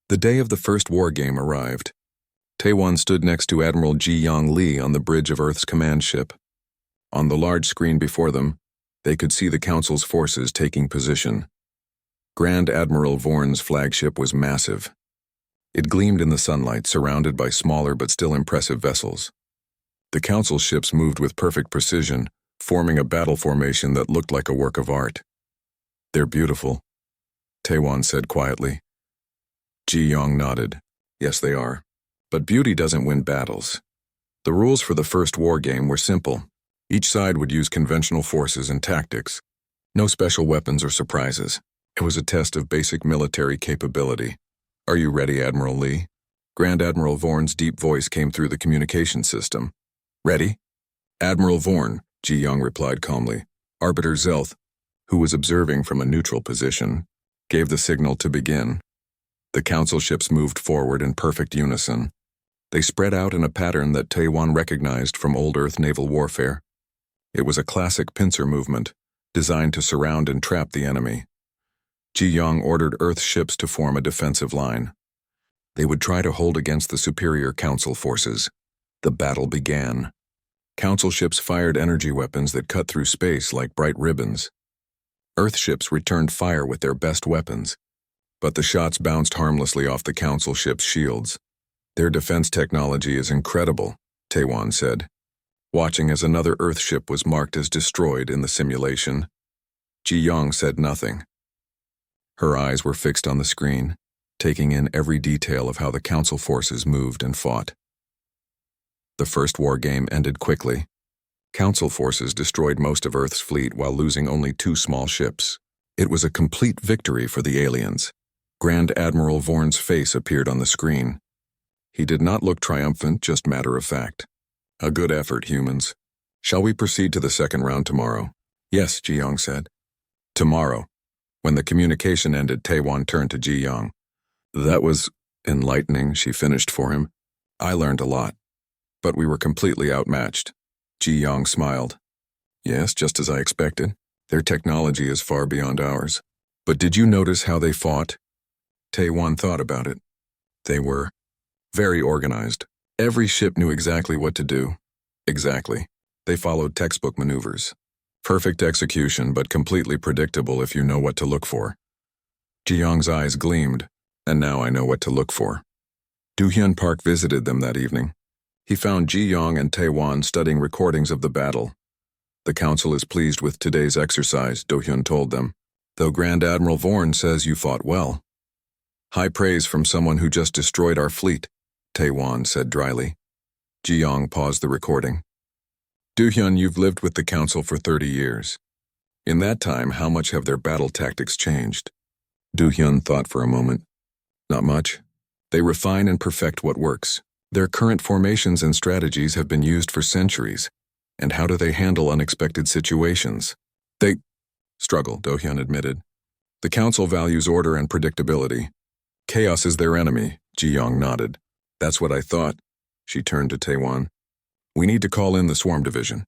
The day of the first war game arrived. Taewon stood next to Admiral Ji-Yong Lee on the bridge of Earth's command ship. On the large screen before them, they could see the Council's forces taking position. Grand Admiral Vorn's flagship was massive. It gleamed in the sunlight, surrounded by smaller but still impressive vessels. The Council ships moved with perfect precision, forming a battle formation that looked like a work of art. "They're beautiful," Taewon said quietly. Ji-Yong nodded. "Yes, they are. But beauty doesn't win battles." The rules for the first war game were simple. Each side would use conventional forces and tactics. No special weapons or surprises. It was a test of basic military capability. "Are you ready, Admiral Lee?" Grand Admiral Vorn's deep voice came through the communication system. "Ready?" "Admiral Vorn," Ji-Yong replied calmly. Arbiter Zelth, who was observing from a neutral position, gave the signal to begin. The Council ships moved forward in perfect unison. They spread out in a pattern that Taewon recognized from old Earth naval warfare. It was a classic pincer movement, designed to surround and trap the enemy. Ji-Yong ordered Earth ships to form a defensive line. They would try to hold against the superior Council forces. The battle began. Council ships fired energy weapons that cut through space like bright ribbons. Earth ships returned fire with their best weapons, but the shots bounced harmlessly off the Council ships' shields. "Their defense technology is incredible," Taewon said, watching as another Earth ship was marked as destroyed in the simulation. Ji-Yong said nothing. Her eyes were fixed on the screen, taking in every detail of how the Council forces moved and fought. The first war game ended quickly. Council forces destroyed most of Earth's fleet while losing only 2 small ships. It was a complete victory for the aliens. Grand Admiral Vorn's face appeared on the screen. He did not look triumphant, just matter-of-fact. "A good effort, humans. Shall we proceed to the second round tomorrow?" "Yes," Ji-Yong said. "Tomorrow." When the communication ended, Taewon turned to Ji-Yong. "That was enlightening," she finished for him. "I learned a lot. But we were completely outmatched." Ji-Yong smiled. "Yes, just as I expected. Their technology is far beyond ours. But did you notice how they fought?" Taewon thought about it. They were very organized. Every ship knew exactly what to do. Exactly. They followed textbook maneuvers. Perfect execution, but completely predictable if you know what to look for. Ji-Yong's eyes gleamed, and now I know what to look for. Do-hyun Park visited them that evening. He found Ji-Yong and Taewon studying recordings of the battle. "The Council is pleased with today's exercise," Do-hyun told them, "though Grand Admiral Vorn says you fought well." "High praise from someone who just destroyed our fleet," Taewon said dryly. Ji-Yong paused the recording. "Do-hyun, you've lived with the Council for 30 years. In that time, how much have their battle tactics changed?" Do-hyun thought for a moment. "Not much. They refine and perfect what works. Their current formations and strategies have been used for centuries. And how do they handle unexpected situations?" "They struggle," Do-hyun admitted. "The Council values order and predictability. Chaos is their enemy," Ji-Yong nodded. "That's what I thought." She turned to Taewon. "We need to call in the Swarm Division."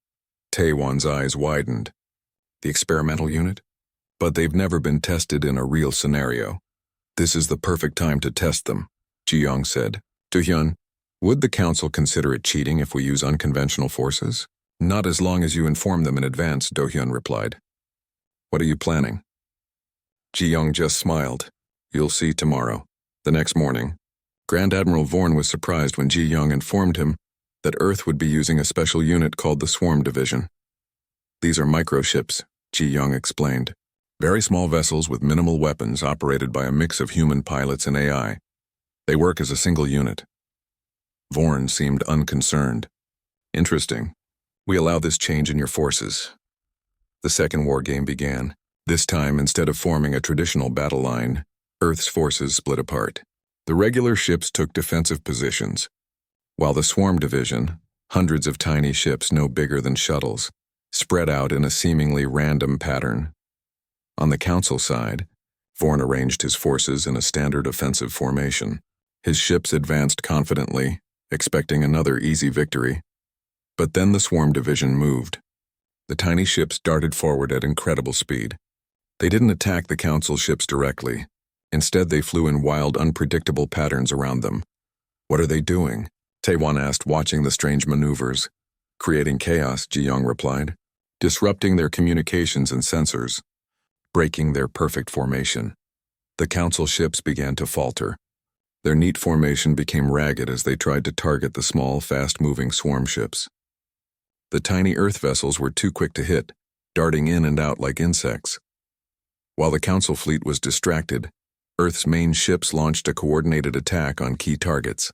Taewon's eyes widened. "The experimental unit? But they've never been tested in a real scenario. This is the perfect time to test them," Ji-Yong said. "Do-hyun, would the Council consider it cheating if we use unconventional forces?" "Not as long as you inform them in advance," Do-hyun replied. "What are you planning?" Ji-Yong just smiled. "You'll see tomorrow." The next morning, Grand Admiral Vorn was surprised when Ji-Yong informed him that Earth would be using a special unit called the Swarm Division. "These are microships," Ji-Yong explained. "Very small vessels with minimal weapons operated by a mix of human pilots and AI. They work as a single unit." Vorn seemed unconcerned. "Interesting. We allow this change in your forces." The second war game began. This time, instead of forming a traditional battle line, Earth's forces split apart. The regular ships took defensive positions, while the Swarm Division, hundreds of tiny ships no bigger than shuttles, spread out in a seemingly random pattern. On the Council side, Vorn arranged his forces in a standard offensive formation. His ships advanced confidently, expecting another easy victory. But then the Swarm Division moved. The tiny ships darted forward at incredible speed. They didn't attack the Council ships directly. Instead, they flew in wild, unpredictable patterns around them. "What are they doing?" Taewon asked, watching the strange maneuvers. "Creating chaos," Ji-young replied. "Disrupting their communications and sensors. Breaking their perfect formation." The council ships began to falter. Their neat formation became ragged as they tried to target the small, fast-moving swarm ships. The tiny Earth vessels were too quick to hit, darting in and out like insects. While the council fleet was distracted, Earth's main ships launched a coordinated attack on key targets.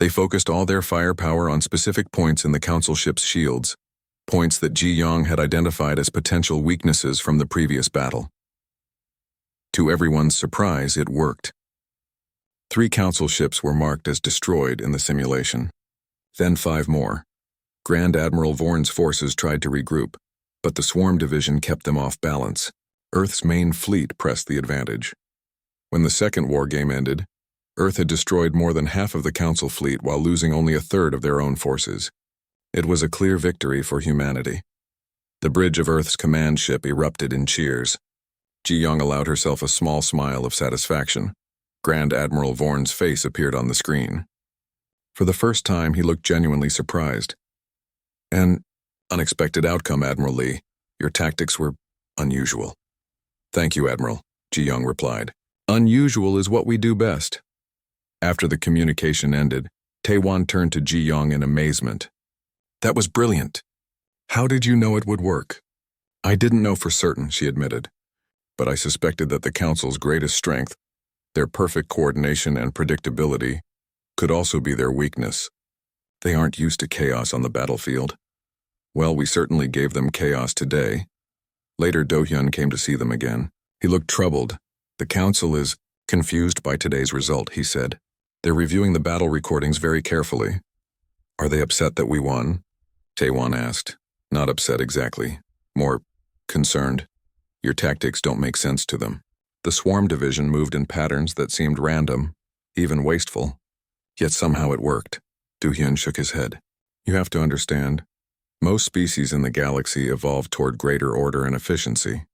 They focused all their firepower on specific points in the council ships' shields, points that Ji-young had identified as potential weaknesses from the previous battle. To everyone's surprise, it worked. 3 council ships were marked as destroyed in the simulation. Then 5 more. Grand Admiral Vorn's forces tried to regroup, but the swarm division kept them off balance. Earth's main fleet pressed the advantage. When the second war game ended, Earth had destroyed more than half of the council fleet while losing only a third of their own forces. It was a clear victory for humanity. The bridge of Earth's command ship erupted in cheers. Ji-young allowed herself a small smile of satisfaction. Grand Admiral Vorn's face appeared on the screen. For the first time, he looked genuinely surprised. "An unexpected outcome, Admiral Lee. Your tactics were unusual." "Thank you, Admiral," Ji-young replied. "Unusual is what we do best." After the communication ended, Taewon turned to Ji-young in amazement. "That was brilliant. How did you know it would work?" "I didn't know for certain," she admitted. "But I suspected that the Council's greatest strength, their perfect coordination and predictability, could also be their weakness. They aren't used to chaos on the battlefield. Well, we certainly gave them chaos today." Later, Do-hyun came to see them again. He looked troubled. "The Council is confused by today's result," he said. "They're reviewing the battle recordings very carefully." "Are they upset that we won?" Taewon asked. "Not upset exactly. More concerned. Your tactics don't make sense to them." The swarm division moved in patterns that seemed random, even wasteful. Yet somehow it worked. Do-hyun shook his head. "You have to understand, most species in the galaxy evolved toward greater order and efficiency.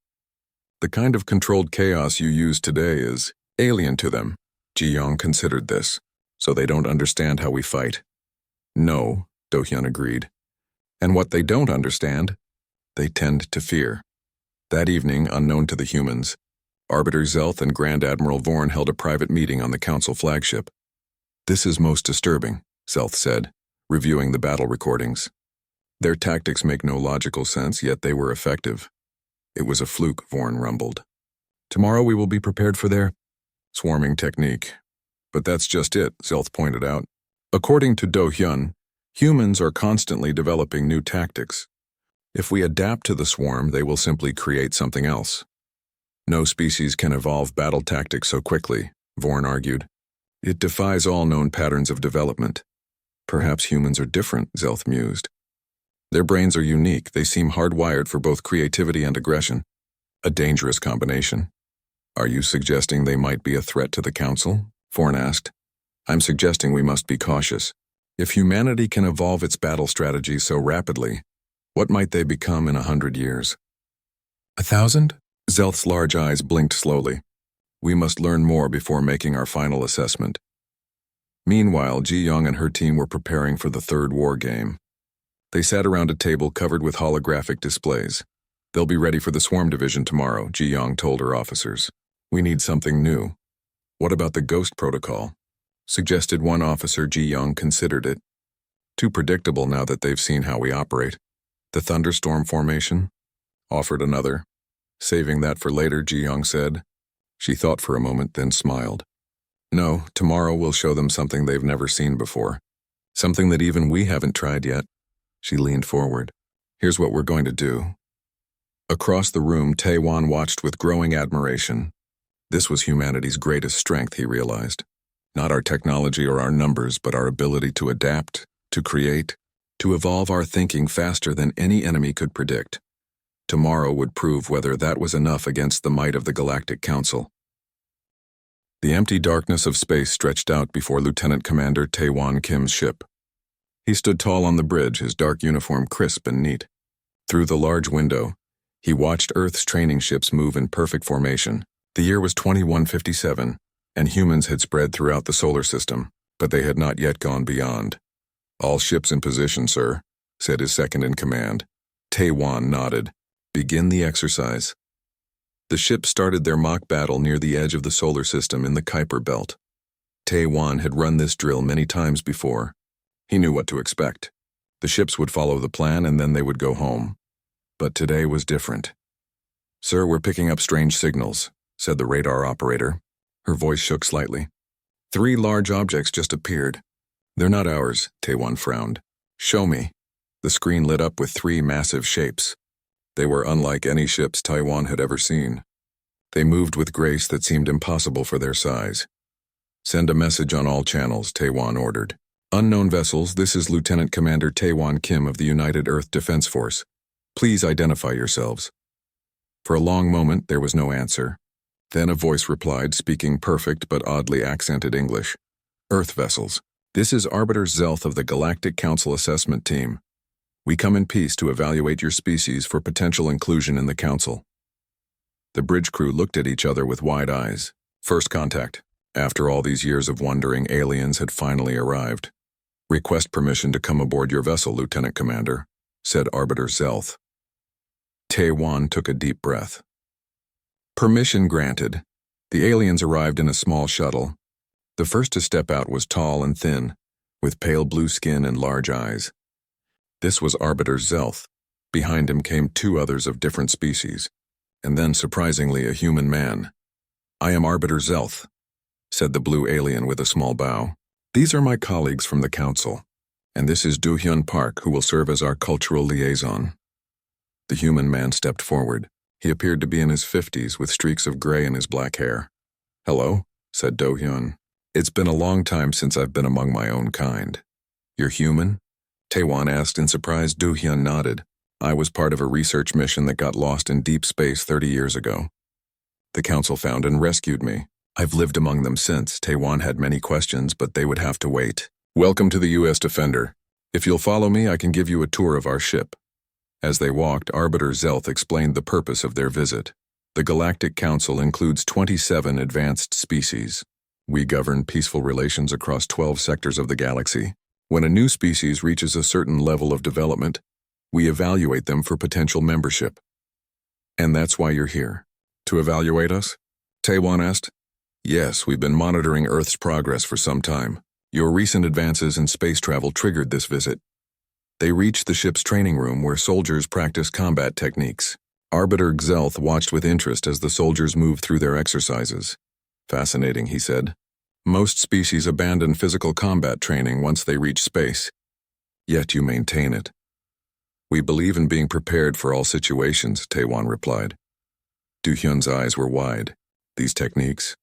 The kind of controlled chaos you use today is alien to them." Ji-young considered this. "So they don't understand how we fight?" "No," Do-hyun agreed. "And what they don't understand, they tend to fear." That evening, unknown to the humans, Arbiter Zelth and Grand Admiral Vorn held a private meeting on the Council flagship. "This is most disturbing," Zelth said, reviewing the battle recordings. "Their tactics make no logical sense, yet they were effective." "It was a fluke," Vorn rumbled. "Tomorrow we will be prepared for their swarming technique." "But that's just it," Zelth pointed out. "According to Do-hyun, humans are constantly developing new tactics. If we adapt to the swarm, they will simply create something else." "No species can evolve battle tactics so quickly," Vorn argued. "It defies all known patterns of development." "Perhaps humans are different," Zelth mused. "Their brains are unique. They seem hardwired for both creativity and aggression. A dangerous combination." "Are you suggesting they might be a threat to the Council?" Vorn asked. "I'm suggesting we must be cautious. If humanity can evolve its battle strategies so rapidly, what might they become in 100 years? 1,000? Zelth's large eyes blinked slowly. "We must learn more before making our final assessment." Meanwhile, Ji-young and her team were preparing for the third war game. They sat around a table covered with holographic displays. "They'll be ready for the swarm division tomorrow," Ji-young told her officers. "We need something new." "What about the ghost protocol?" suggested one officer. Ji-young considered it. "Too predictable now that they've seen how we operate." "The thunderstorm formation?" offered another. "Saving that for later," Ji-young said. She thought for a moment, then smiled. "No, tomorrow we'll show them something they've never seen before. Something that even we haven't tried yet." She leaned forward. "Here's what we're going to do." Across the room, Taewon watched with growing admiration. This was humanity's greatest strength, he realized. Not our technology or our numbers, but our ability to adapt, to create, to evolve our thinking faster than any enemy could predict. Tomorrow would prove whether that was enough against the might of the Galactic Council. The empty darkness of space stretched out before Lieutenant Commander Taewon Kim's ship. He stood tall on the bridge, his dark uniform crisp and neat. Through the large window, he watched Earth's training ships move in perfect formation, The year was 2157, and humans had spread throughout the solar system, but they had not yet gone beyond. "All ships in position, sir," said his second-in-command. Taiwan nodded. "Begin the exercise." The ships started their mock battle near the edge of the solar system in the Kuiper Belt. Taiwan had run this drill many times before. He knew what to expect. The ships would follow the plan and then they would go home. But today was different. "Sir, we're picking up strange signals," said the radar operator. Her voice shook slightly. "3 large objects just appeared." "They're not ours," Taiwan frowned. "Show me." The screen lit up with 3 massive shapes. They were unlike any ships Taiwan had ever seen. They moved with grace that seemed impossible for their size. "Send a message on all channels," Taiwan ordered. "Unknown vessels, this is Lieutenant Commander Taiwan Kim of the United Earth Defense Force. Please identify yourselves." For a long moment, there was no answer. Then a voice replied, speaking perfect but oddly accented English. "Earth vessels, this is Arbiter Zelth of the Galactic Council Assessment Team. We come in peace to evaluate your species for potential inclusion in the Council." The bridge crew looked at each other with wide eyes. First contact. After all these years of wondering, aliens had finally arrived. "Request permission to come aboard your vessel, Lieutenant Commander," said Arbiter Zelth. Taiwan took a deep breath. Permission granted. The aliens arrived in a small shuttle. The first to step out was tall and thin, with pale blue skin and large eyes. This was Arbiter Zelth. Behind him came 2 others of different species, and then, surprisingly, a human man. "I am Arbiter Zelth," said the blue alien with a small bow. "These are my colleagues from the Council, and this is Do-hyun Park, who will serve as our cultural liaison." The human man stepped forward. He appeared to be in his 50s with streaks of gray in his black hair. "Hello," said Do-hyun. "It's been a long time since I've been among my own kind." "You're human?" Taiwan asked in surprise. Do-hyun nodded. "I was part of a research mission that got lost in deep space 30 years ago. The Council found and rescued me. I've lived among them since." Taiwan had many questions, but they would have to wait. "Welcome to the U.S. Defender. If you'll follow me, I can give you a tour of our ship." As they walked, Arbiter Zelth explained the purpose of their visit. "The Galactic Council includes 27 advanced species. We govern peaceful relations across 12 sectors of the galaxy. When a new species reaches a certain level of development, we evaluate them for potential membership." "And that's why you're here? To evaluate us?" Taiwan asked. "Yes, we've been monitoring Earth's progress for some time. Your recent advances in space travel triggered this visit." They reached the ship's training room where soldiers practiced combat techniques. Arbiter Zelth watched with interest as the soldiers moved through their exercises. "Fascinating," he said. "Most species abandon physical combat training once they reach space. Yet you maintain it." "We believe in being prepared for all situations," Taiwan replied. Do-hyun's eyes were wide. "These techniques,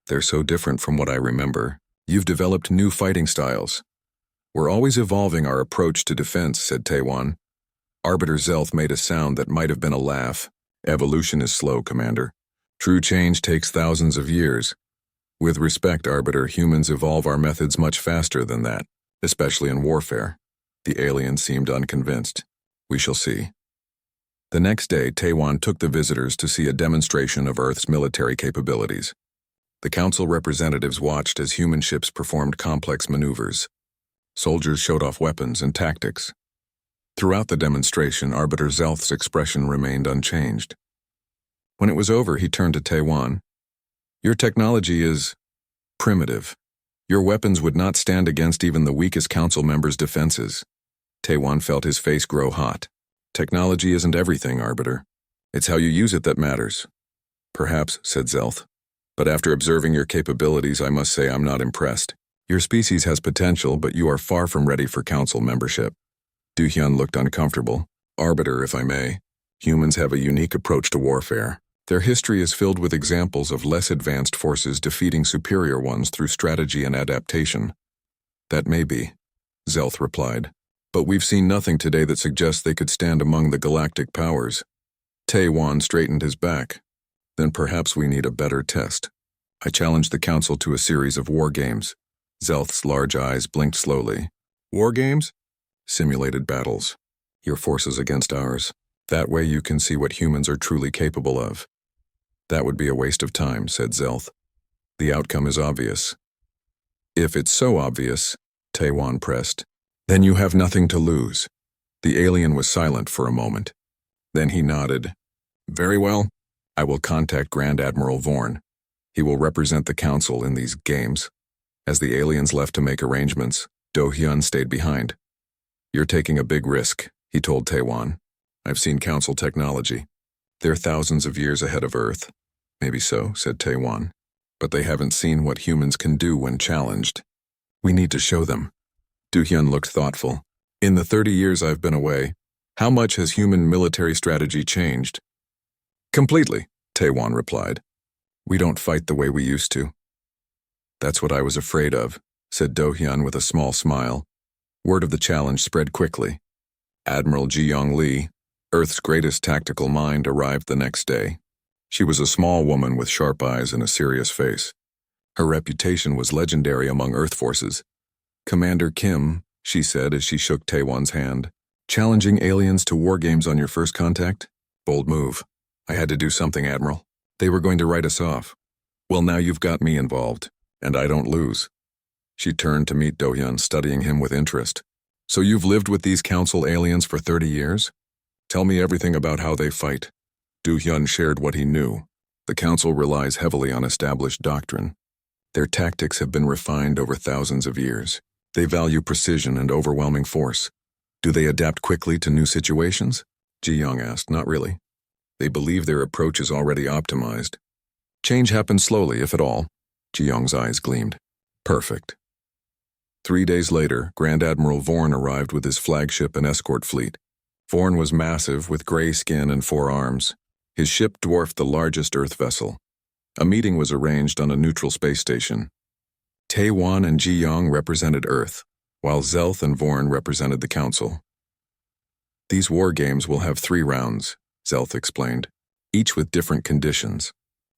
they're so different from what I remember. You've developed new fighting styles." "We're always evolving our approach to defense," said Taiwan. Arbiter Zelth made a sound that might have been a laugh. "Evolution is slow, Commander. True change takes thousands of years. With respect, Arbiter, humans evolve our methods much faster than that, especially in warfare." The alien seemed unconvinced. "We shall see." The next day, Taiwan took the visitors to see a demonstration of Earth's military capabilities. The Council representatives watched as human ships performed complex maneuvers. Soldiers showed off weapons and tactics. Throughout the demonstration, Arbiter Zelth's expression remained unchanged. When it was over, he turned to Taiwan. "Your technology is primitive. Your weapons would not stand against even the weakest Council members' defenses." Taiwan felt his face grow hot. "Technology isn't everything, Arbiter. It's how you use it that matters." "Perhaps," said Zelth. "But after observing your capabilities, I must say I'm not impressed. Your species has potential, but you are far from ready for Council membership." Do-hyun looked uncomfortable. "Arbiter, if I may, humans have a unique approach to warfare. Their history is filled with examples of less advanced forces defeating superior ones through strategy and adaptation." "That may be," Zelth replied. "But we've seen nothing today that suggests they could stand among the galactic powers." Taiwan straightened his back. "Then perhaps we need a better test. I challenged the Council to a series of war games." Zelth's large eyes blinked slowly. "War games?" "Simulated battles. Your forces against ours. That way you can see what humans are truly capable of." That would be a waste of time, said Zelth. The outcome is obvious. If it's so obvious, Taiwan pressed, then you have nothing to lose. The alien was silent for a moment. Then he nodded. Very well. I will contact Grand Admiral Vorn. He will represent the Council in these games. As the aliens left to make arrangements, Do-hyun stayed behind. You're taking a big risk, he told Taiwan. I've seen Council technology. They're thousands of years ahead of Earth. Maybe so, said Taiwan. But they haven't seen what humans can do when challenged. We need to show them. Do-hyun looked thoughtful. In the 30 years I've been away, how much has human military strategy changed? Completely, Taiwan replied. We don't fight the way we used to. That's what I was afraid of, said Do-hyun with a small smile. Word of the challenge spread quickly. Admiral Ji-young Lee, Earth's greatest tactical mind, arrived the next day. She was a small woman with sharp eyes and a serious face. Her reputation was legendary among Earth forces. Commander Kim, she said as she shook Taiwan's hand. Challenging aliens to war games on your first contact? Bold move. I had to do something, Admiral. They were going to write us off. Well, now you've got me involved, and I don't lose. She turned to meet Do-hyun, studying him with interest. So you've lived with these Council aliens for 30 years? Tell me everything about how they fight. Do-hyun shared what he knew. The Council relies heavily on established doctrine. Their tactics have been refined over thousands of years. They value precision and overwhelming force. Do they adapt quickly to new situations? Ji-young asked. Not really. They believe their approach is already optimized. Change happens slowly, if at all. Ji-young's eyes gleamed. Perfect. 3 days later, Grand Admiral Vorn arrived with his flagship and escort fleet. Vorn was massive, with gray skin and 4 arms. His ship dwarfed the largest Earth vessel. A meeting was arranged on a neutral space station. Taiwan and Ji-young represented Earth, while Zelth and Vorn represented the Council. These war games will have 3 rounds, Zelth explained, each with different conditions.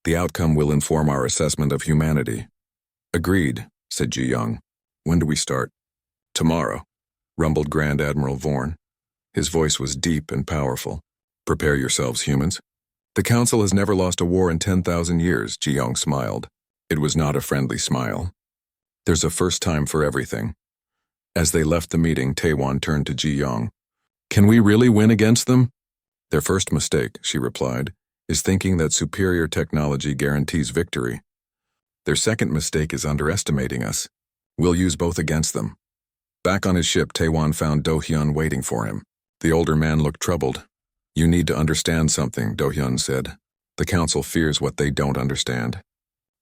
The outcome will inform our assessment of humanity. Agreed, said Ji-young. When do we start? Tomorrow, rumbled Grand Admiral Vorn. His voice was deep and powerful. Prepare yourselves, humans. The Council has never lost a war in 10,000 years, Ji-young smiled. It was not a friendly smile. There's a first time for everything. As they left the meeting, Taiwan turned to Ji-young. Can we really win against them? Their first mistake, she replied, is thinking that superior technology guarantees victory. Their second mistake is underestimating us. We'll use both against them. Back on his ship, Taiwan found Do-hyun waiting for him. The older man looked troubled. You need to understand something, Do-hyun said. The Council fears what they don't understand.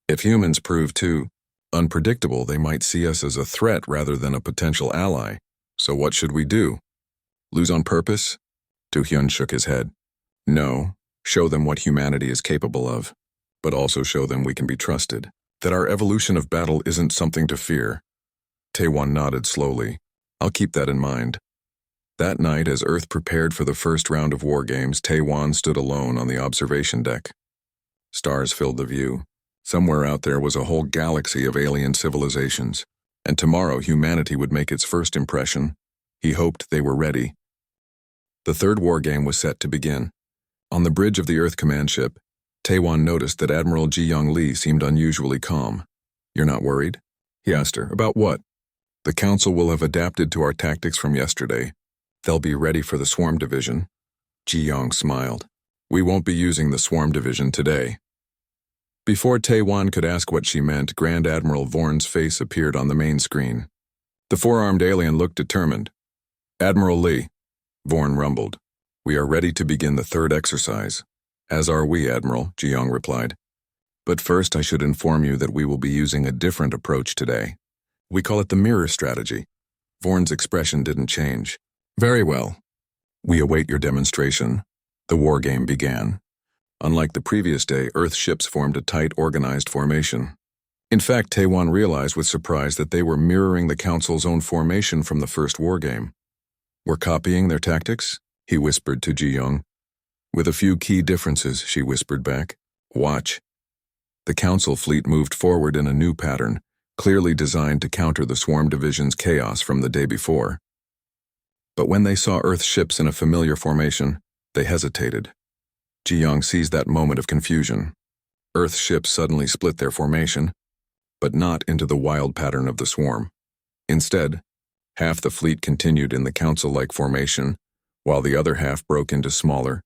If humans prove too unpredictable, they might see us as a threat rather than a potential ally. So what should we do? Lose on purpose? Do-hyun shook his head. No, show them what humanity is capable of, but also show them we can be trusted, that our evolution of battle isn't something to fear. Taiwan nodded slowly. I'll keep that in mind. That night, as Earth prepared for the first round of war games, Taiwan stood alone on the observation deck. Stars filled the view. Somewhere out there was a whole galaxy of alien civilizations, and tomorrow humanity would make its first impression. He hoped they were ready. The third war game was set to begin. On the bridge of the Earth command ship, Taiwan noticed that Admiral Ji-young Lee seemed unusually calm. You're not worried? He asked her. About what? The Council will have adapted to our tactics from yesterday. They'll be ready for the Swarm Division. Ji-young smiled. We won't be using the Swarm Division today. Before Taiwan could ask what she meant, Grand Admiral Vorn's face appeared on the main screen. The 4-armed alien looked determined. Admiral Lee, Vorn rumbled. We are ready to begin the third exercise. As are we, Admiral, Ji-young replied. But first I should inform you that we will be using a different approach today. We call it the mirror strategy. Vorn's expression didn't change. Very well. We await your demonstration. The war game began. Unlike the previous day, Earth ships formed a tight, organized formation. In fact, Taiwan realized with surprise that they were mirroring the Council's own formation from the first war game. We're copying their tactics? He whispered to Ji-young. With a few key differences, she whispered back. Watch. The Council fleet moved forward in a new pattern, clearly designed to counter the Swarm Division's chaos from the day before. But when they saw Earth ships in a familiar formation, they hesitated. Ji-young seized that moment of confusion. Earth's ships suddenly split their formation, but not into the wild pattern of the swarm. Instead, half the fleet continued in the council-like formation, while the other half broke into smaller,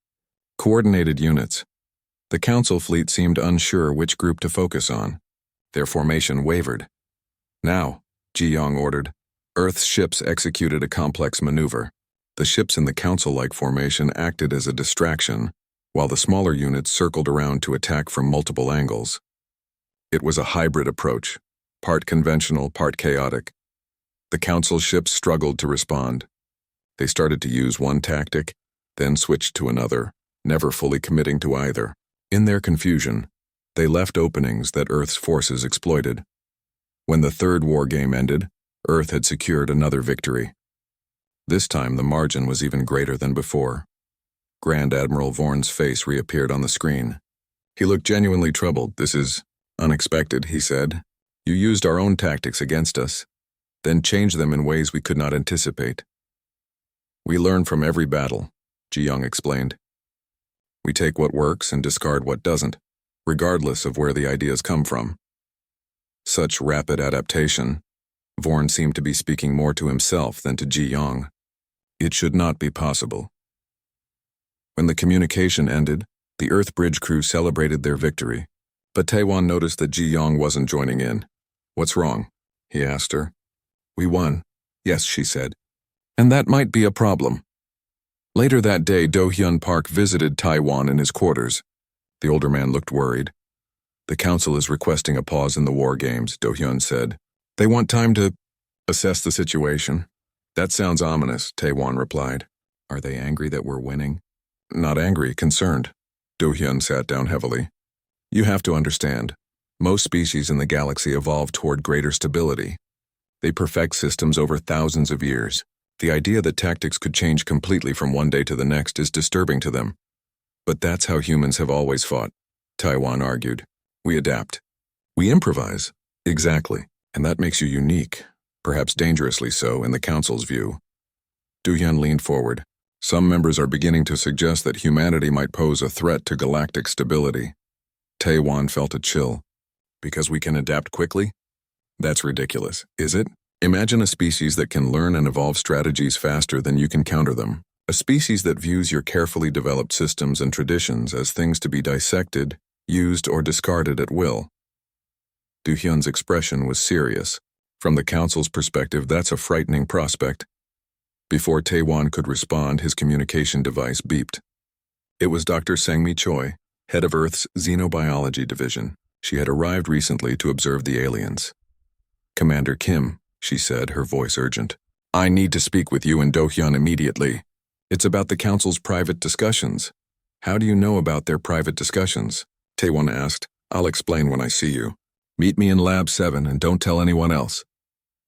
coordinated units. The council fleet seemed unsure which group to focus on. Their formation wavered. Now, Ji Yong ordered. Earth's ships executed a complex maneuver. The ships in the council-like formation acted as a distraction, while the smaller units circled around to attack from multiple angles. It was a hybrid approach, part conventional, part chaotic. The council ships struggled to respond. They started to use one tactic, then switched to another, never fully committing to either. In their confusion, they left openings that Earth's forces exploited. When the third war game ended, Earth had secured another victory. This time the margin was even greater than before. Grand Admiral Vorn's face reappeared on the screen. He looked genuinely troubled. "This is unexpected," he said. "You used our own tactics against us, then changed them in ways we could not anticipate." "We learn from every battle," Ji Young explained. "We take what works and discard what doesn't, regardless of where the ideas come from." Such rapid adaptation. Vorn seemed to be speaking more to himself than to Ji Yong. It should not be possible. When the communication ended, the Earth Bridge crew celebrated their victory, but Taewon noticed that Ji Yong wasn't joining in. "What's wrong?" he asked her. "We won." "Yes," she said. "And that might be a problem." Later that day, Do-hyun Park visited Taiwan in his quarters. The older man looked worried. "The council is requesting a pause in the war games," Do-hyun said. "They want time to assess the situation." "That sounds ominous," Taewon replied. "Are they angry that we're winning?" "Not angry, concerned." Do-hyun sat down heavily. "You have to understand, most species in the galaxy evolve toward greater stability. They perfect systems over thousands of years. The idea that tactics could change completely from one day to the next is disturbing to them. But that's how humans have always fought," Taiwan argued. "We adapt. We improvise." "Exactly. And that makes you unique, perhaps dangerously so in the Council's view." Do-hyun leaned forward. "Some members are beginning to suggest that humanity might pose a threat to galactic stability." Taewon felt a chill. "Because we can adapt quickly? That's ridiculous, is it? Imagine a species that can learn and evolve strategies faster than you can counter them. A species that views your carefully developed systems and traditions as things to be dissected, used, or discarded at will." Do-hyun's expression was serious. From the Council's perspective, that's a frightening prospect. Before Taewon could respond, his communication device beeped. It was Dr. Sang-mi Choi, head of Earth's Xenobiology Division. She had arrived recently to observe the aliens. "Commander Kim," she said, her voice urgent. "I need to speak with you and Do-hyun immediately. It's about the Council's private discussions." "How do you know about their private discussions?" Taewon asked. "I'll explain when I see you. Meet me in Lab 7 and don't tell anyone else."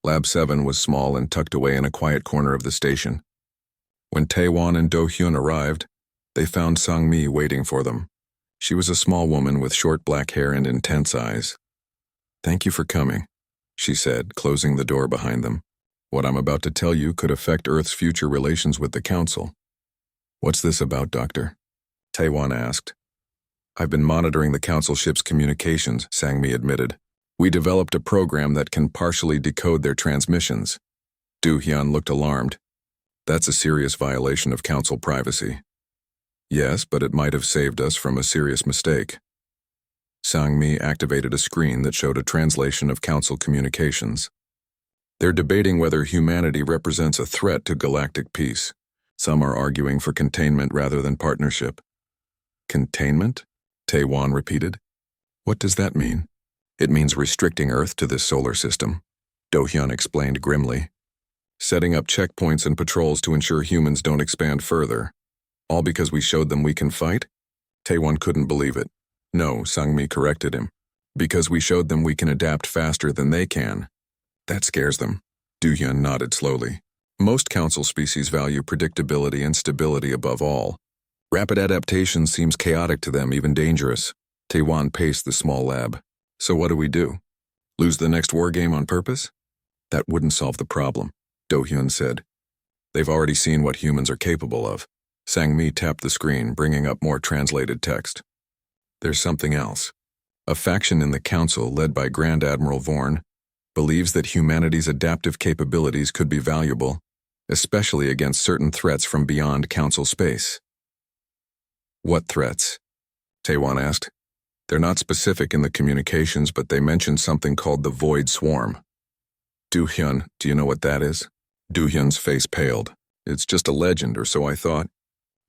Lab 7 was small and tucked away in a quiet corner of the station. When Taewon and Do-hyun arrived, they found Sang-mi waiting for them. She was a small woman with short black hair and intense eyes. "Thank you for coming," she said, closing the door behind them. "What I'm about to tell you could affect Earth's future relations with the Council." "What's this about, Doctor?" Taewon asked. "I've been monitoring the Council ship's communications," Sang-mi admitted. "We developed a program that can partially decode their transmissions." Do-hyun looked alarmed. "That's a serious violation of Council privacy." "Yes, but it might have saved us from a serious mistake." Sang-mi activated a screen that showed a translation of Council communications. "They're debating whether humanity represents a threat to galactic peace. Some are arguing for containment rather than partnership." "Containment?" Taewon repeated. "What does that mean?" "It means restricting Earth to this solar system," Do-hyun explained grimly. "Setting up checkpoints and patrols to ensure humans don't expand further. All because we showed them we can fight?" Taewon couldn't believe it. "No," Sang-mi corrected him. "Because we showed them we can adapt faster than they can." "That scares them." Do-hyun nodded slowly. "Most Council species value predictability and stability above all. Rapid adaptation seems chaotic to them, even dangerous." Taewon paced the small lab. "So what do we do? Lose the next war game on purpose?" "That wouldn't solve the problem," Do-hyun said. "They've already seen what humans are capable of." Sang-mi tapped the screen, bringing up more translated text. "There's something else. A faction in the Council, led by Grand Admiral Vorn, believes that humanity's adaptive capabilities could be valuable, especially against certain threats from beyond Council space. What threats? Taewon asked. They're not specific in the communications, but they mentioned something called the Void Swarm. Do-hyun, do you know what that is? Do-hyun's face paled. It's just a legend, or so I thought.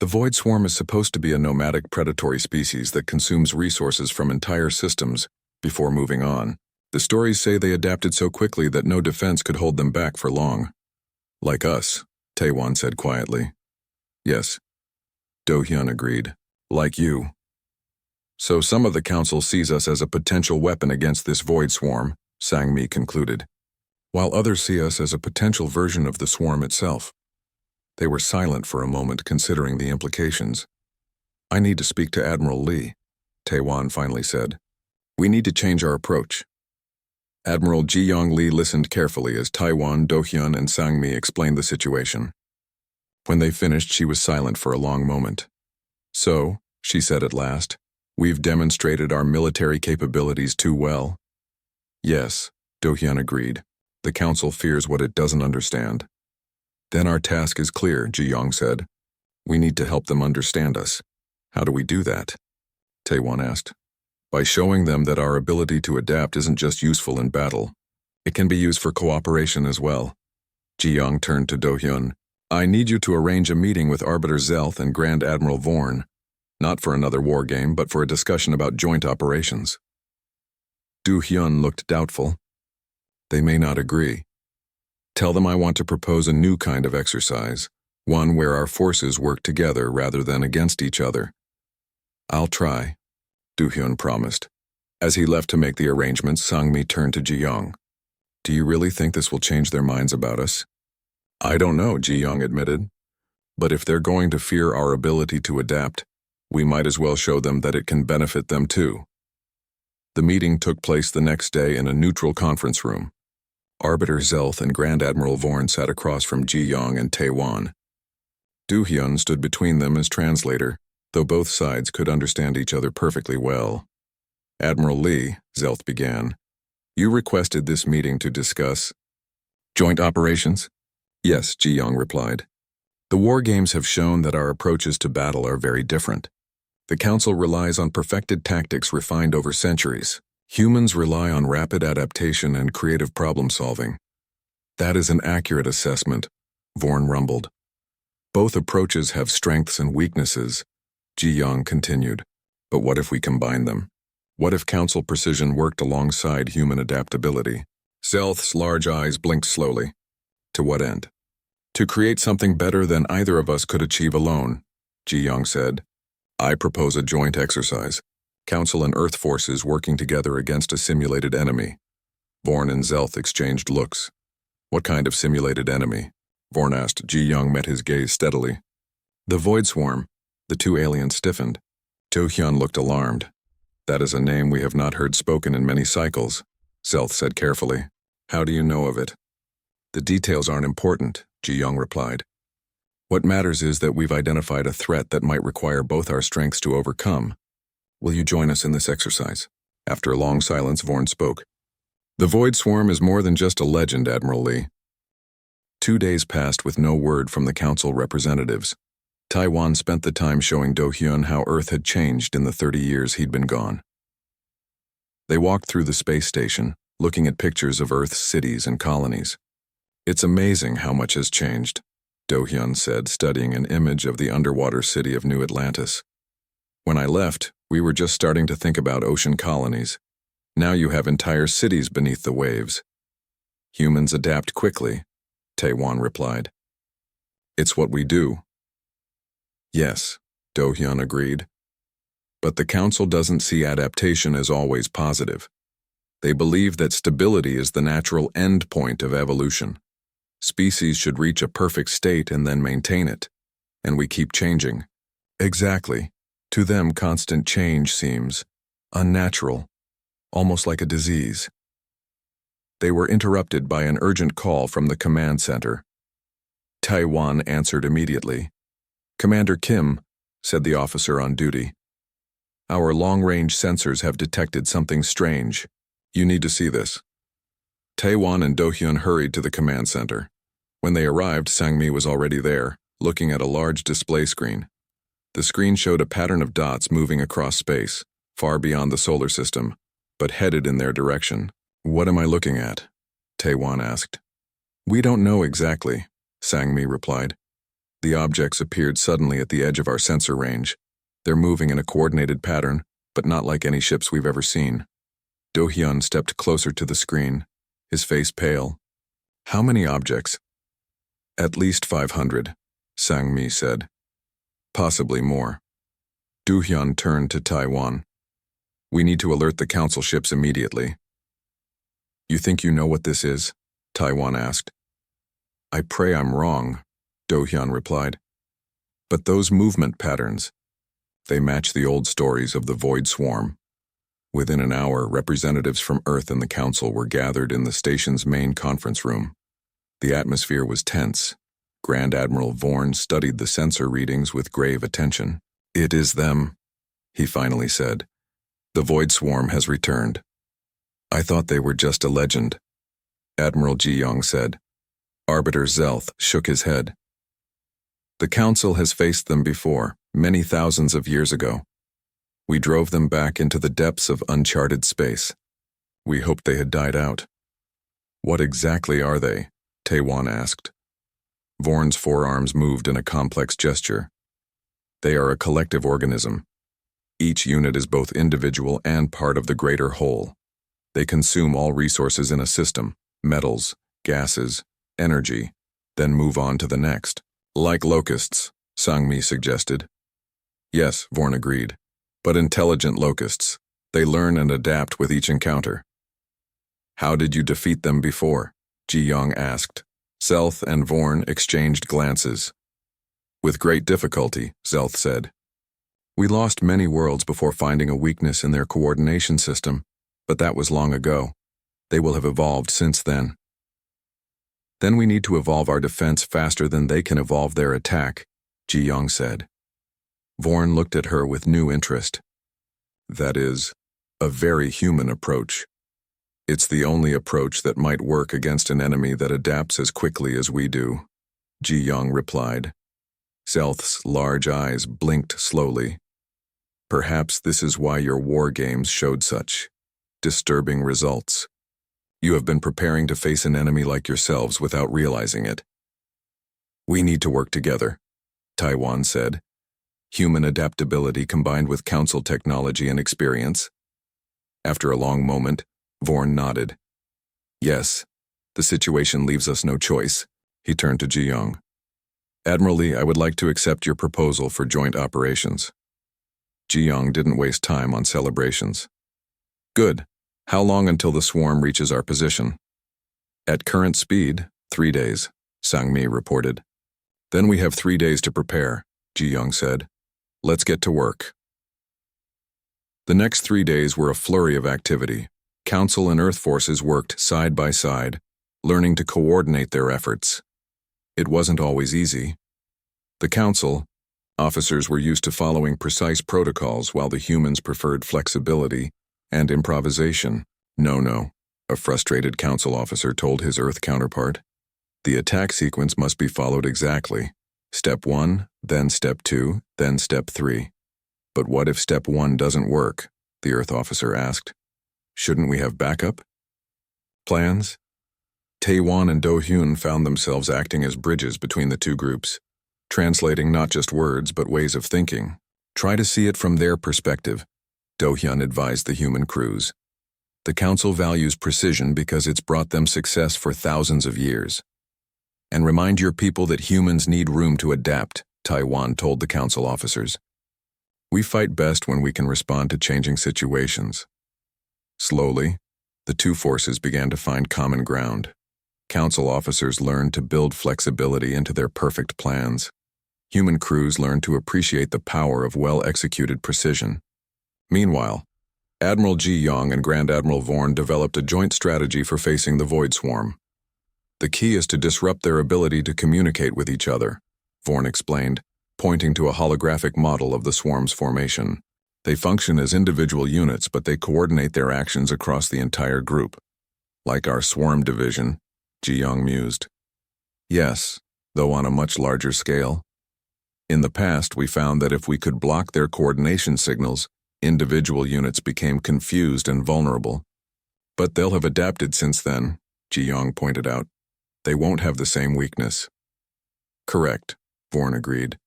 The Void Swarm is supposed to be a nomadic predatory species that consumes resources from entire systems before moving on. The stories say they adapted so quickly that no defense could hold them back for long. Like us, Taewon said quietly. Yes, Do-hyun agreed. Like you. So some of the Council sees us as a potential weapon against this Void Swarm, Sang-mi concluded, while others see us as a potential version of the swarm itself. They were silent for a moment, considering the implications. I need to speak to Admiral Lee, Taewon finally said. We need to change our approach. Admiral Ji-young Lee listened carefully as Taewon, Do-hyun, and Sang-mi explained the situation. When they finished, she was silent for a long moment. So, she said at last, we've demonstrated our military capabilities too well. Yes, Do-hyun agreed. The Council fears what it doesn't understand. Then our task is clear, Ji-young said. We need to help them understand us. How do we do that? Taewon asked. By showing them that our ability to adapt isn't just useful in battle. It can be used for cooperation as well. Ji-young turned to Do-hyun. I need you to arrange a meeting with Arbiter Zelth and Grand Admiral Vorn. Not for another war game, but for a discussion about joint operations. Do-hyun looked doubtful. They may not agree. Tell them I want to propose a new kind of exercise, one where our forces work together rather than against each other. I'll try, Do-hyun promised. As he left to make the arrangements, Sang-mi turned to Ji-young. Do you really think this will change their minds about us? I don't know, Ji-young admitted. But if they're going to fear our ability to adapt, we might as well show them that it can benefit them too. The meeting took place the next day in a neutral conference room. Arbiter Zelth and Grand Admiral Vorn sat across from Ji-young and Taewon. Do-hyun stood between them as translator, though both sides could understand each other perfectly well. Admiral Lee, Zelth began, you requested this meeting to discuss joint operations? Yes, Ji-young replied. The war games have shown that our approaches to battle are very different. The Council relies on perfected tactics refined over centuries. Humans rely on rapid adaptation and creative problem-solving. That is an accurate assessment, Vorn rumbled. Both approaches have strengths and weaknesses, Ji-young continued. But what if we combine them? What if Council precision worked alongside human adaptability? Zelth's large eyes blinked slowly. To what end? To create something better than either of us could achieve alone, Ji-young said. I propose a joint exercise. Council and Earth forces working together against a simulated enemy. Vorn and Zelth exchanged looks. What kind of simulated enemy? Vorn asked. Ji-young met his gaze steadily. The Void Swarm. The two aliens stiffened. Do-hyun looked alarmed. That is a name we have not heard spoken in many cycles, Zelth said carefully. How do you know of it? The details aren't important, Ji-young replied. What matters is that we've identified a threat that might require both our strengths to overcome. Will you join us in this exercise? After a long silence, Vorn spoke. The Void Swarm is more than just a legend, Admiral Lee. 2 days passed with no word from the Council representatives. Taewon spent the time showing Do-hyun how Earth had changed in the 30 years he'd been gone. They walked through the space station, looking at pictures of Earth's cities and colonies. It's amazing how much has changed, Do-hyun said, studying an image of the underwater city of New Atlantis. When I left, we were just starting to think about ocean colonies. Now you have entire cities beneath the waves. Humans adapt quickly, Taewon replied. It's what we do. Yes, Do-hyun agreed. But the Council doesn't see adaptation as always positive. They believe that stability is the natural end point of evolution. Species should reach a perfect state and then maintain it. And we keep changing. Exactly. To them, constant change seems unnatural, almost like a disease. They were interrupted by an urgent call from the command center. Taewon answered immediately. Commander Kim, said the officer on duty. Our long-range sensors have detected something strange. You need to see this. Taewon and Do-hyun hurried to the command center. When they arrived, Sang-mi was already there, looking at a large display screen. The screen showed a pattern of dots moving across space, far beyond the solar system, but headed in their direction. What am I looking at? Taewon asked. We don't know exactly, Sang-mi replied. The objects appeared suddenly at the edge of our sensor range. They're moving in a coordinated pattern, but not like any ships we've ever seen. Do-hyun stepped closer to the screen, his face pale. How many objects? At least 500, Sang-mi said. Possibly more. Do-hyun turned to Taewon. We need to alert the council ships immediately. You think you know what this is? Taewon asked. I pray I'm wrong, Do-hyun replied. But those movement patterns, they match the old stories of the Void Swarm. Within an hour, representatives from Earth and the Council were gathered in the station's main conference room. The atmosphere was tense. Grand Admiral Vorn studied the sensor readings with grave attention. It is them, he finally said. The Void Swarm has returned. I thought they were just a legend, Admiral Ji-young said. Arbiter Zelth shook his head. The Council has faced them before, many thousands of years ago. We drove them back into the depths of uncharted space. We hoped they had died out. What exactly are they? Taewon asked. Vorn's forearms moved in a complex gesture. They are a collective organism. Each unit is both individual and part of the greater whole. They consume all resources in a system, metals, gases, energy, then move on to the next. Like locusts, Sang-mi suggested. Yes, Vorn agreed. But intelligent locusts. They learn and adapt with each encounter. How did you defeat them before? Ji-young asked. Zelth and Vorn exchanged glances. With great difficulty, Zelth said. We lost many worlds before finding a weakness in their coordination system, but that was long ago. They will have evolved since then. Then we need to evolve our defense faster than they can evolve their attack, Ji-young said. Vorn looked at her with new interest. That is, a very human approach. It's the only approach that might work against an enemy that adapts as quickly as we do, Ji-young replied. Zelth's large eyes blinked slowly. Perhaps this is why your war games showed such disturbing results. You have been preparing to face an enemy like yourselves without realizing it. We need to work together, Taewon said. Human adaptability combined with council technology and experience. After a long moment, Vorn nodded. Yes, the situation leaves us no choice. He turned to Ji-young. Admiral Lee, I would like to accept your proposal for joint operations. Ji-young didn't waste time on celebrations. Good. How long until the swarm reaches our position? At current speed, 3 days, Sang-mi reported. Then we have 3 days to prepare, Ji-young said. Let's get to work. The next 3 days were a flurry of activity. Council and Earth forces worked side by side, learning to coordinate their efforts. It wasn't always easy. The Council, officers were used to following precise protocols while the humans preferred flexibility and improvisation. No, a frustrated Council officer told his Earth counterpart. The attack sequence must be followed exactly. Step 1, then Step 2, then Step 3. But what if Step 1 doesn't work? The Earth officer asked. Shouldn't we have backup plans? Taewon and Do-hyun found themselves acting as bridges between the two groups, translating not just words but ways of thinking. Try to see it from their perspective, Do-hyun advised the human crews. The Council values precision because it's brought them success for thousands of years. And remind your people that humans need room to adapt, Taewon told the Council officers. We fight best when we can respond to changing situations. Slowly, the two forces began to find common ground. Council officers learned to build flexibility into their perfect plans. Human crews learned to appreciate the power of well-executed precision. Meanwhile, Admiral Ji-young and Grand Admiral Vorn developed a joint strategy for facing the Void Swarm. The key is to disrupt their ability to communicate with each other, Vorn explained, pointing to a holographic model of the swarm's formation. They function as individual units, but they coordinate their actions across the entire group. Like our swarm division, Ji Young mused. Yes, though on a much larger scale. In the past, we found that if we could block their coordination signals, individual units became confused and vulnerable. But they'll have adapted since then, Ji Young pointed out. They won't have the same weakness. Correct, Vorn agreed.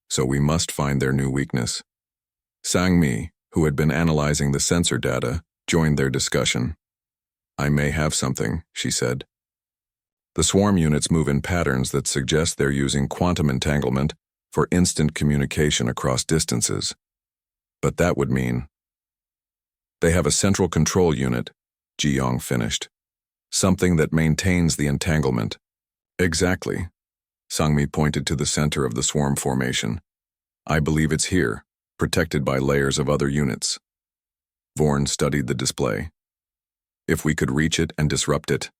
So we must find their new weakness. Sang-mi, who had been analyzing the sensor data, joined their discussion. I may have something, she said. The swarm units move in patterns that suggest they're using quantum entanglement for instant communication across distances. But that would mean they have a central control unit, Ji Young finished. Something that maintains the entanglement. Exactly. Sang-mi pointed to the center of the swarm formation. I believe it's here, protected by layers of other units. Vorn studied the display. If we could reach it and disrupt it,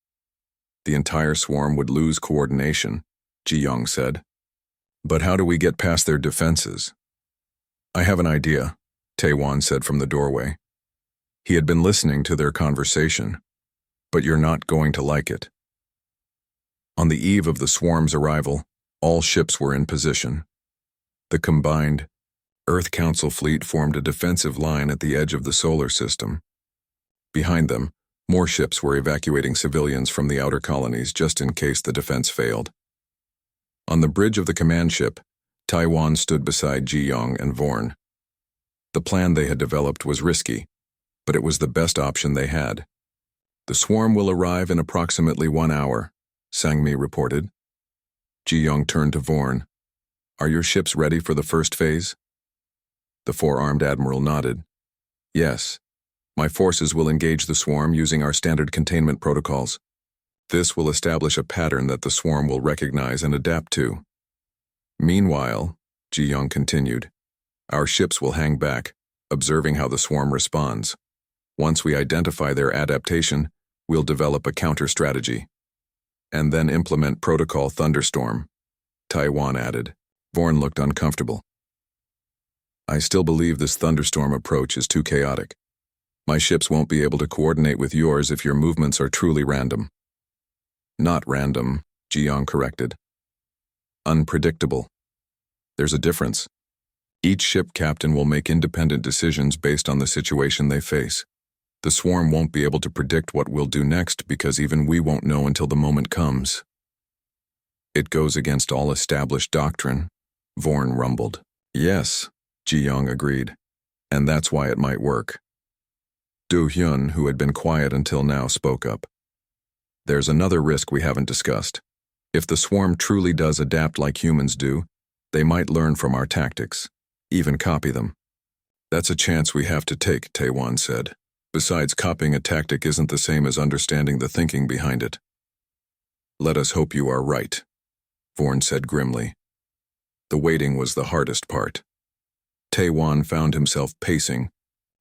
the entire swarm would lose coordination, Ji Young said. But how do we get past their defenses? I have an idea, Taewon said from the doorway. He had been listening to their conversation. But you're not going to like it. On the eve of the swarm's arrival, all ships were in position. The combined Earth Council fleet formed a defensive line at the edge of the solar system. Behind them, more ships were evacuating civilians from the outer colonies just in case the defense failed. On the bridge of the command ship, Taewon stood beside Ji Young and Vorn. The plan they had developed was risky, but it was the best option they had. The swarm will arrive in approximately 1 hour, Sang-mi reported. Ji Young turned to Vorn. Are your ships ready for the first phase? The four-armed admiral nodded. Yes. My forces will engage the swarm using our standard containment protocols. This will establish a pattern that the swarm will recognize and adapt to. Meanwhile, Ji Young continued, our ships will hang back, observing how the swarm responds. Once we identify their adaptation, we'll develop a counter-strategy. And then implement Protocol Thunderstorm, Taewon added. Vorn looked uncomfortable. I still believe this thunderstorm approach is too chaotic. My ships won't be able to coordinate with yours if your movements are truly random. Not random, Ji Young corrected. Unpredictable. There's a difference. Each ship captain will make independent decisions based on the situation they face. The swarm won't be able to predict what we'll do next because even we won't know until the moment comes. It goes against all established doctrine, Vorn rumbled. Yes, Ji Young agreed. And that's why it might work. Do Hyun, who had been quiet until now, spoke up. There's another risk we haven't discussed. If the swarm truly does adapt like humans do, they might learn from our tactics, even copy them. That's a chance we have to take, Taewon said. Besides, copying a tactic isn't the same as understanding the thinking behind it. Let us hope you are right, Vorn said grimly. The waiting was the hardest part. Taewon found himself pacing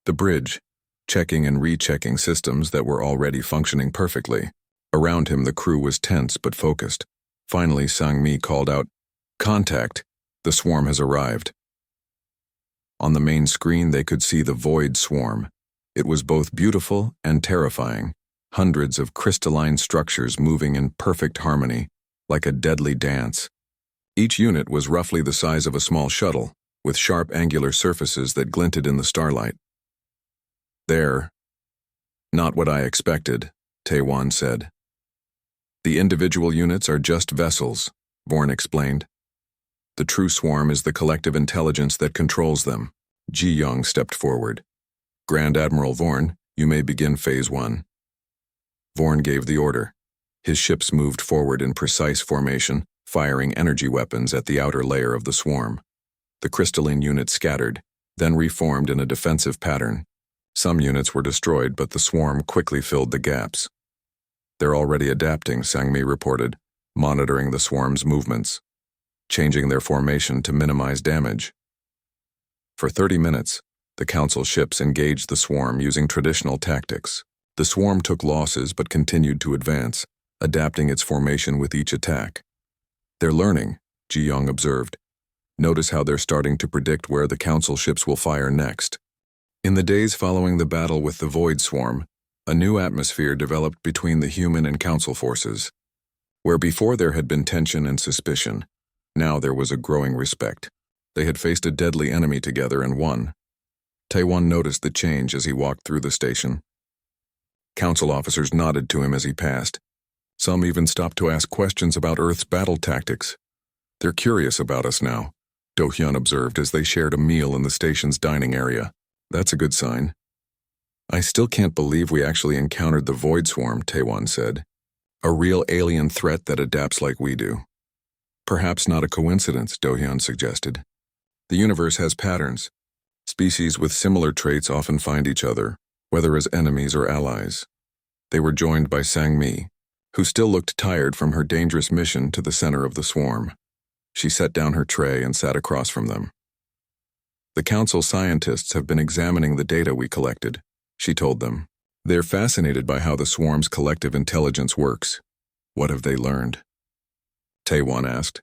the bridge, checking and rechecking systems that were already functioning perfectly. Around him, the crew was tense but focused. Finally, Sang-mi called out, Contact! The swarm has arrived. On the main screen, they could see the Void Swarm. It was both beautiful and terrifying, hundreds of crystalline structures moving in perfect harmony, like a deadly dance. Each unit was roughly the size of a small shuttle, with sharp angular surfaces that glinted in the starlight. There. Not what I expected, Taewon said. The individual units are just vessels, Vorn explained. The true swarm is the collective intelligence that controls them. Ji Young stepped forward. Grand Admiral Vorn, you may begin Phase 1. Vorn gave the order. His ships moved forward in precise formation, firing energy weapons at the outer layer of the swarm. The crystalline units scattered, then reformed in a defensive pattern. Some units were destroyed, but the swarm quickly filled the gaps. They're already adapting, Sang-mi reported, monitoring the swarm's movements, changing their formation to minimize damage. For 30 minutes, the Council ships engaged the swarm using traditional tactics. The swarm took losses but continued to advance, adapting its formation with each attack. They're learning, Ji Young observed. Notice how they're starting to predict where the Council ships will fire next. In the days following the battle with the Void Swarm, a new atmosphere developed between the human and council forces. Where before there had been tension and suspicion, now there was a growing respect. They had faced a deadly enemy together and won. Taewon noticed the change as he walked through the station. Council officers nodded to him as he passed. Some even stopped to ask questions about Earth's battle tactics. They're curious about us now, Do-hyun observed as they shared a meal in the station's dining area. That's a good sign. I still can't believe we actually encountered the Void Swarm, Taewon said. A real alien threat that adapts like we do. Perhaps not a coincidence, Do-hyun suggested. The universe has patterns. Species with similar traits often find each other, whether as enemies or allies. They were joined by Sang-mi, who still looked tired from her dangerous mission to the center of the swarm. She set down her tray and sat across from them. The council scientists have been examining the data we collected, she told them. They're fascinated by how the swarm's collective intelligence works. What have they learned? Taewon asked.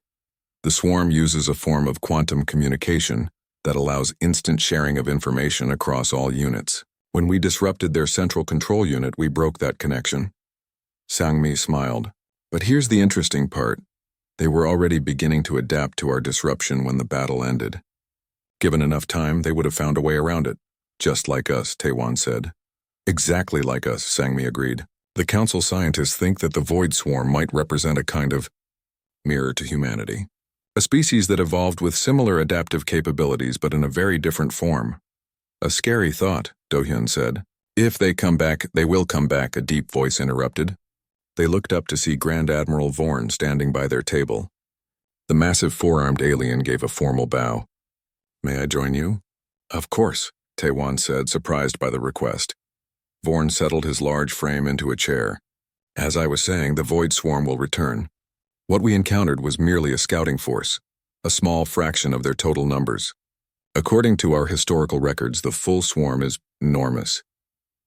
The swarm uses a form of quantum communication that allows instant sharing of information across all units. When we disrupted their central control unit, we broke that connection. Sang-mi smiled. But here's the interesting part. They were already beginning to adapt to our disruption when the battle ended. Given enough time, they would have found a way around it. Just like us, Taewon said. Exactly like us, Sang-mi agreed. The council scientists think that the Void Swarm might represent a kind of mirror to humanity. A species that evolved with similar adaptive capabilities but in a very different form. A scary thought, Do-hyun said. If they come back, they will come back, a deep voice interrupted. They looked up to see Grand Admiral Vorn standing by their table. The massive four-armed alien gave a formal bow. May I join you? Of course, Taewon said, surprised by the request. Vorn settled his large frame into a chair. As I was saying, the Void Swarm will return. What we encountered was merely a scouting force, a small fraction of their total numbers. According to our historical records, the full swarm is enormous.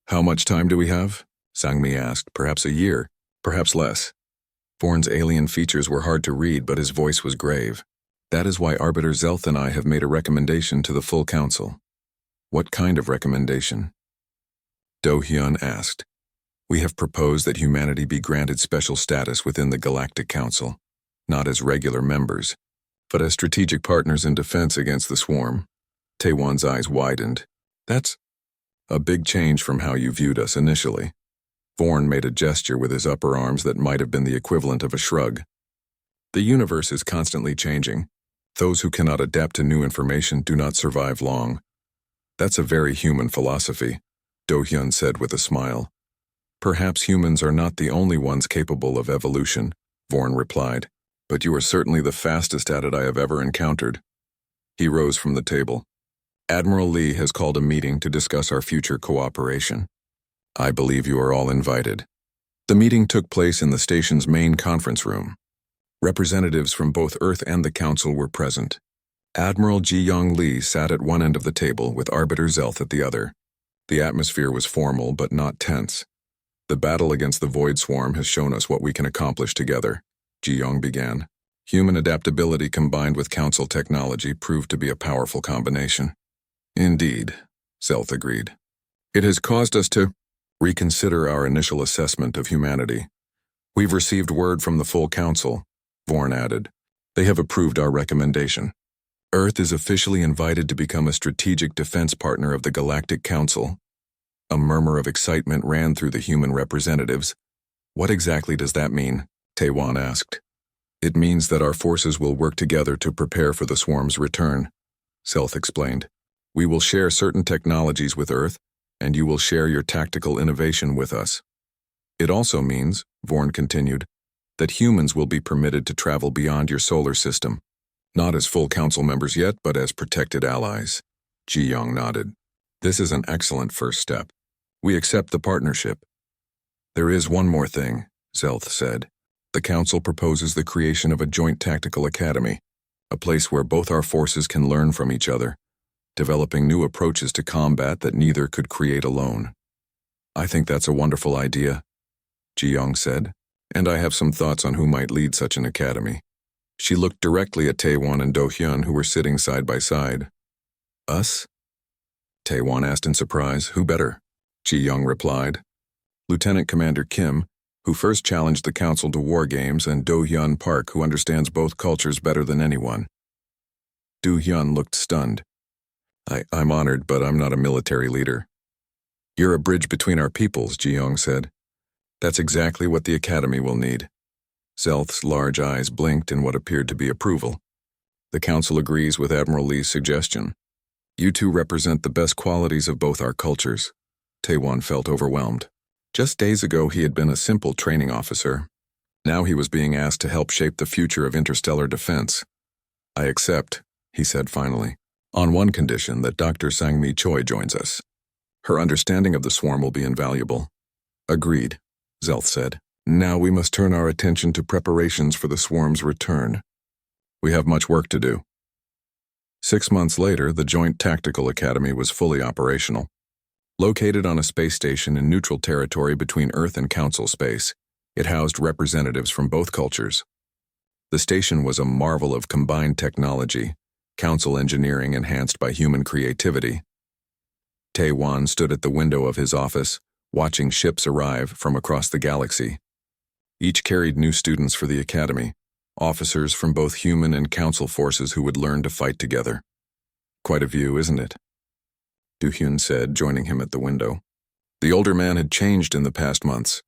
How much time do we have? Sang-mi asked. Perhaps a year, perhaps less. Vorn's alien features were hard to read, but his voice was grave. That is why Arbiter Zelth and I have made a recommendation to the full council. What kind of recommendation? Do-hyun asked. We have proposed that humanity be granted special status within the Galactic Council, not as regular members, but as strategic partners in defense against the swarm. Taewon's eyes widened. That's a big change from how you viewed us initially. Vorn made a gesture with his upper arms that might have been the equivalent of a shrug. The universe is constantly changing. Those who cannot adapt to new information do not survive long. That's a very human philosophy, Do-hyun said with a smile. Perhaps humans are not the only ones capable of evolution, Vorn replied, but you are certainly the fastest at it I have ever encountered. He rose from the table. Admiral Lee has called a meeting to discuss our future cooperation. I believe you are all invited. The meeting took place in the station's main conference room. Representatives from both Earth and the Council were present. Admiral Ji-young Lee sat at one end of the table with Arbiter Zelth at the other. The atmosphere was formal but not tense. The battle against the Void Swarm has shown us what we can accomplish together, Ji-young began. Human adaptability combined with Council technology proved to be a powerful combination. Indeed, Zelth agreed. It has caused us to reconsider our initial assessment of humanity. We've received word from the full Council, Vorn added. They have approved our recommendation. Earth is officially invited to become a strategic defense partner of the Galactic Council. A murmur of excitement ran through the human representatives. What exactly does that mean? Taewon asked. It means that our forces will work together to prepare for the swarm's return, Zelth explained. We will share certain technologies with Earth, and you will share your tactical innovation with us. It also means, Vorn continued, that humans will be permitted to travel beyond your solar system. Not as full council members yet, but as protected allies. Ji-young nodded. This is an excellent first step. We accept the partnership. There is one more thing, Zelth said. The council proposes the creation of a joint tactical academy, a place where both our forces can learn from each other, developing new approaches to combat that neither could create alone. I think that's a wonderful idea, Ji-young said, and I have some thoughts on who might lead such an academy. She looked directly at Taewon and Do-hyun, who were sitting side by side. Us? Taewon asked in surprise. Who better? Ji-young replied. Lieutenant Commander Kim, who first challenged the council to war games, and Do-hyun Park, who understands both cultures better than anyone. Do-hyun looked stunned. I'm honored, but I'm not a military leader. You're a bridge between our peoples, Ji-young said. That's exactly what the Academy will need. Zelth's large eyes blinked in what appeared to be approval. The council agrees with Admiral Lee's suggestion. You two represent the best qualities of both our cultures. Taewon felt overwhelmed. Just days ago he had been a simple training officer. Now he was being asked to help shape the future of interstellar defense. I accept, he said finally, on one condition, that Dr. Sang-mi Choi joins us. Her understanding of the swarm will be invaluable. Agreed, Zelth said. Now we must turn our attention to preparations for the swarm's return. We have much work to do. 6 months later, the Joint Tactical Academy was fully operational. Located on a space station in neutral territory between Earth and Council space, it housed representatives from both cultures. The station was a marvel of combined technology, Council engineering enhanced by human creativity. Taewon stood at the window of his office, watching ships arrive from across the galaxy. Each carried new students for the Academy, officers from both human and Council forces who would learn to fight together. Quite a view, isn't it? Do-hyun said, joining him at the window. The older man had changed in the past months.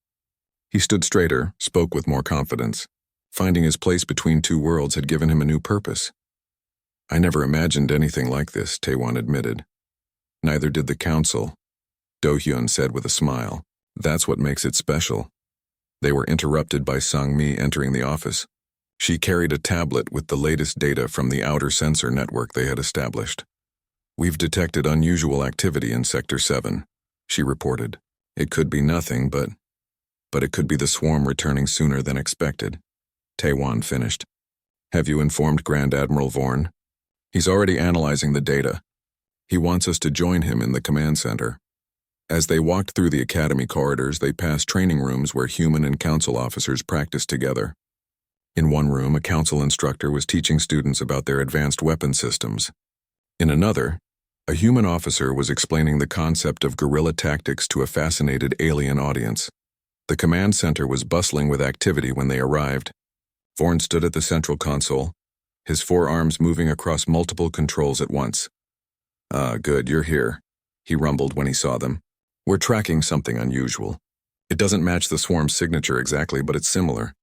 He stood straighter, spoke with more confidence. Finding his place between two worlds had given him a new purpose. I never imagined anything like this, Taewon admitted. Neither did the Council, Do-hyun said with a smile. That's what makes it special. They were interrupted by Sang-mi entering the office. She carried a tablet with the latest data from the outer sensor network they had established. We've detected unusual activity in Sector 7, she reported. It could be nothing, but it could be the swarm returning sooner than expected. Taewon finished. Have you informed Grand Admiral Vorn? He's already analyzing the data. He wants us to join him in the command center. As they walked through the Academy corridors, they passed training rooms where human and Council officers practiced together. In one room, a Council instructor was teaching students about their advanced weapon systems. In another, a human officer was explaining the concept of guerrilla tactics to a fascinated alien audience. The command center was bustling with activity when they arrived. Vorn stood at the central console, his forearms moving across multiple controls at once. Ah, good, you're here, he rumbled when he saw them. We're tracking something unusual. It doesn't match the swarm's signature exactly, but it's similar.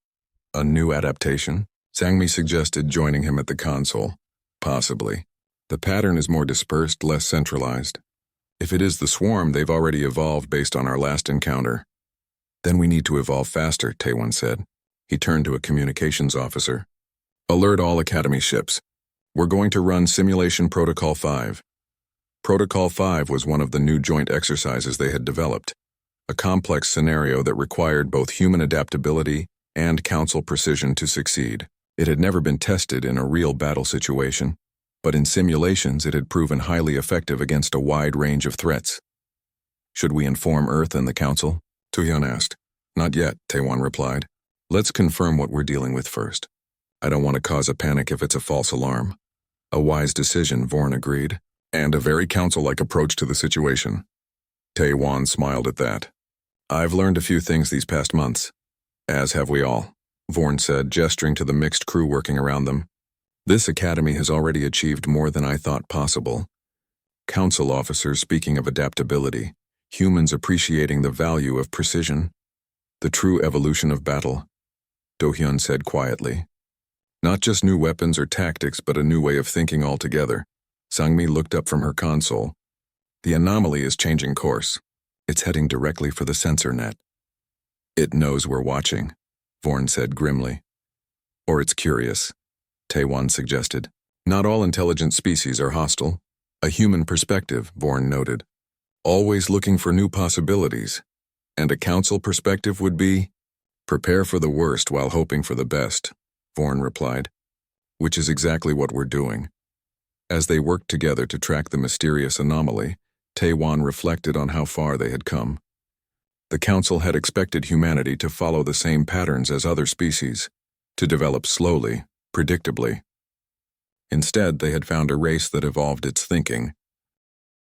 A new adaptation? Sang-mi suggested, joining him at the console. Possibly. The pattern is more dispersed, less centralized. If it is the swarm, they've already evolved based on our last encounter. Then we need to evolve faster, Taewon said. He turned to a communications officer. Alert all Academy ships. We're going to run Simulation Protocol 5. Protocol 5 was one of the new joint exercises they had developed, a complex scenario that required both human adaptability and Council precision to succeed. It had never been tested in a real battle situation, but in simulations it had proven highly effective against a wide range of threats. Should we inform Earth and the Council? Do-hyun asked. Not yet, Taewon replied. Let's confirm what we're dealing with first. I don't want to cause a panic if it's a false alarm. A wise decision, Vorn agreed, and a very Council-like approach to the situation. Taewon smiled at that. I've learned a few things these past months. As have we all, Vorn said, gesturing to the mixed crew working around them. This academy has already achieved more than I thought possible. Council officers speaking of adaptability, humans appreciating the value of precision. The true evolution of battle, Do-hyun said quietly. Not just new weapons or tactics, but a new way of thinking altogether. Sang-mi looked up from her console. The anomaly is changing course. It's heading directly for the sensor net. It knows we're watching, Vorn said grimly. Or it's curious, Taewon suggested. Not all intelligent species are hostile. A human perspective, Vorn noted. Always looking for new possibilities. And a Council perspective would be, prepare for the worst while hoping for the best, Vorn replied. Which is exactly what we're doing. As they worked together to track the mysterious anomaly, Taewon reflected on how far they had come. The Council had expected humanity to follow the same patterns as other species, to develop slowly, predictably. Instead, they had found a race that evolved its thinking,